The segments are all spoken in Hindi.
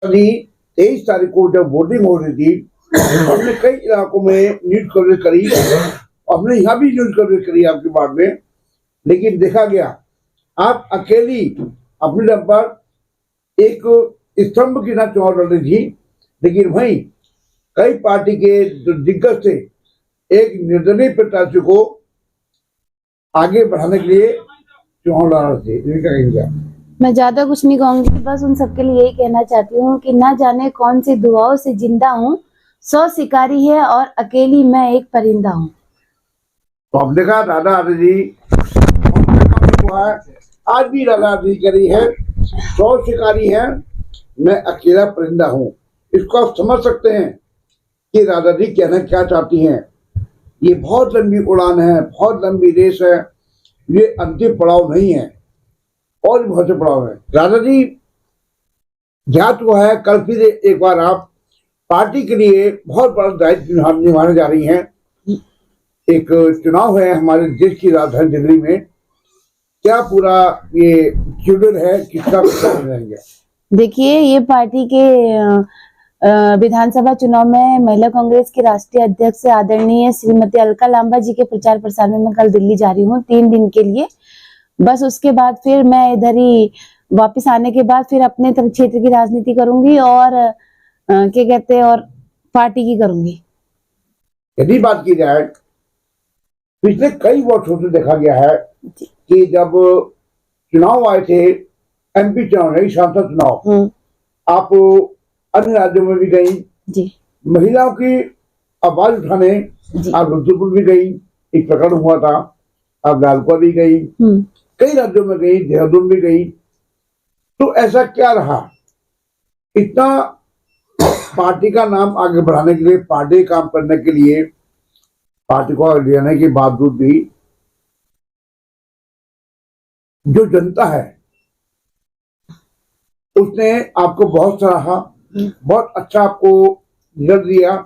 अभी 23 तारीख को जब वोटिंग हो रही थी, हमने कई इलाकों में न्यूज कवरेज करी, हमने यहाँ भी न्यूज कवरेज करी आपकी बात में, लेकिन देखा गया आप अकेली अपने दम पर एक स्तंभ की ना चुनाव लड़ रही थी, लेकिन वहीं कई पार्टी के दिग्गज थे एक निर्दलीय प्रत्याशी को आगे बढ़ाने के लिए चुनाव लड़ रहे थे। मैं ज्यादा कुछ नहीं कहूंगी, बस उन सबके लिए यही कहना चाहती हूँ कि ना जाने कौन सी दुआओं से जिंदा हूँ, 100 शिकारी है और अकेली मैं एक परिंदा हूँ। तो अब देखा राधा आदि जी आज भी राधा आदि करी है, 100 शिकारी है, मैं अकेला परिंदा हूँ। इसको आप समझ सकते हैं कि राधा जी कहना क्या चाहती हैं। ये बहुत लंबी उड़ान है, बहुत लंबी रेस है, ये अंतिम पड़ाव नहीं है और बहुत से पड़ाव है। राधा जी ज्ञात हुआ है कल फिर एक बार आप पार्टी के लिए बहुत बड़ा दायित्व निभाने जा रही हैं। एक चुनाव है हमारे देश की राजधानी दिल्ली में, क्या पूरा ये शेड्यूल है, किसका रहेंगे? देखिए, ये पार्टी के विधानसभा चुनाव में महिला कांग्रेस की राष्ट्रीय अध्यक्ष आदरणीय श्रीमती अलका लांबा जी के प्रचार प्रसार में मैं कल दिल्ली जा रही हूँ 3 दिन के लिए। बस उसके बाद फिर मैं इधर ही वापस आने के बाद फिर अपने क्षेत्र की राजनीति करूंगी और क्या कहते हैं और पार्टी की करूंगी। यदि बात की जाए पिछले कई वर्षों से देखा गया है कि जब चुनाव आए थे, एमपी चुनाव नहीं, सांसद चुनाव, आप अन्य राज्यों में भी गई जी, महिलाओं की आवाज उठाने आप रुद्रपुर भी गई, एक प्रकरण हुआ था, आप लालपुर भी गई, कई राज्यों में गई, देहरादून भी गई। तो ऐसा क्या रहा इतना पार्टी का नाम आगे बढ़ाने के लिए, पार्टी काम करने के लिए, पार्टी को आगे लेने के बावजूद भी जो जनता है उसने आपको बहुत सराहा, बहुत अच्छा आपको रिजल्ट दिया।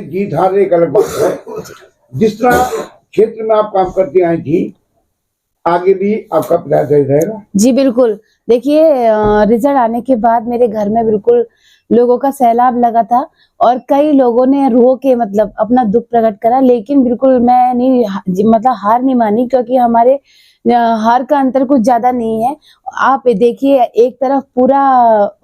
जीत हार एक अलग बात है, जिस तरह क्षेत्र में आप काम करती आई थी आगे भी आपका प्रयास जारी रहेगा। जी बिल्कुल। देखिए, रिजल्ट आने के बाद मेरे घर में बिल्कुल लोगों का सैलाब लगा था और कई लोगों ने रो के मतलब अपना दुख प्रकट करा, लेकिन बिल्कुल मैं नहीं मतलब हार नहीं मानी, क्योंकि हमारे हार का अंतर कुछ ज्यादा नहीं है। आप देखिए, एक तरफ पूरा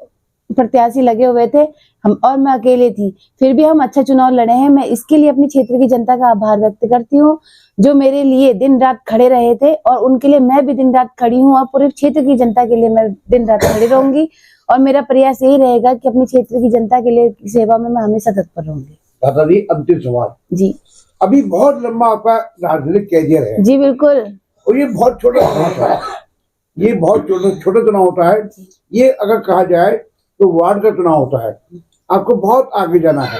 प्रत्याशी लगे हुए थे हम और मैं अकेले थी, फिर भी हम अच्छा चुनाव लड़े हैं। मैं इसके लिए अपनी क्षेत्र की जनता का आभार व्यक्त करती हूँ, जो मेरे लिए दिन रात खड़े रहे थे, और उनके लिए मैं भी दिन रात खड़ी हूँ और पूरे क्षेत्र की जनता के लिए मैं दिन रात खड़ी रहूंगी। और मेरा प्रयास यही रहेगा कि अपनी क्षेत्र की जनता के लिए सेवा में मैं हमेशा तत्पर रहूंगी। दादा जी, अंतिम सवाल जी, अभी बहुत लंबा आपका राजनीतिक कैरियर है। जी बिल्कुल। और ये बहुत छोटा चुनाव होता है, ये बहुत छोटा चुनाव होता है। ये अगर कहा जाए तो वार्ड का चुनाव होता है, आपको बहुत आगे जाना है,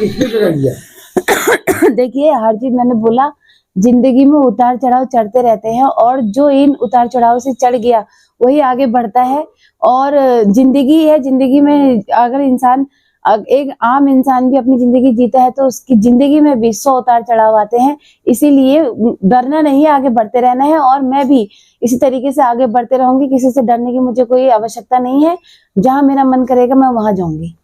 इसमें क्या कहेंगे? देखिए, हर चीज मैंने बोला, जिंदगी में उतार चढ़ाव चढ़ते रहते हैं और जो इन उतार चढ़ाव से चढ़ गया वही आगे बढ़ता है। और जिंदगी है, जिंदगी में अगर इंसान एक आम इंसान भी अपनी जिंदगी जीता है तो उसकी जिंदगी में भी 100 उतार चढ़ाव आते हैं। इसीलिए डरना नहीं, आगे बढ़ते रहना है और मैं भी इसी तरीके से आगे बढ़ते रहूंगी। किसी से डरने की मुझे कोई आवश्यकता नहीं है, जहां मेरा मन करेगा मैं वहां जाऊंगी।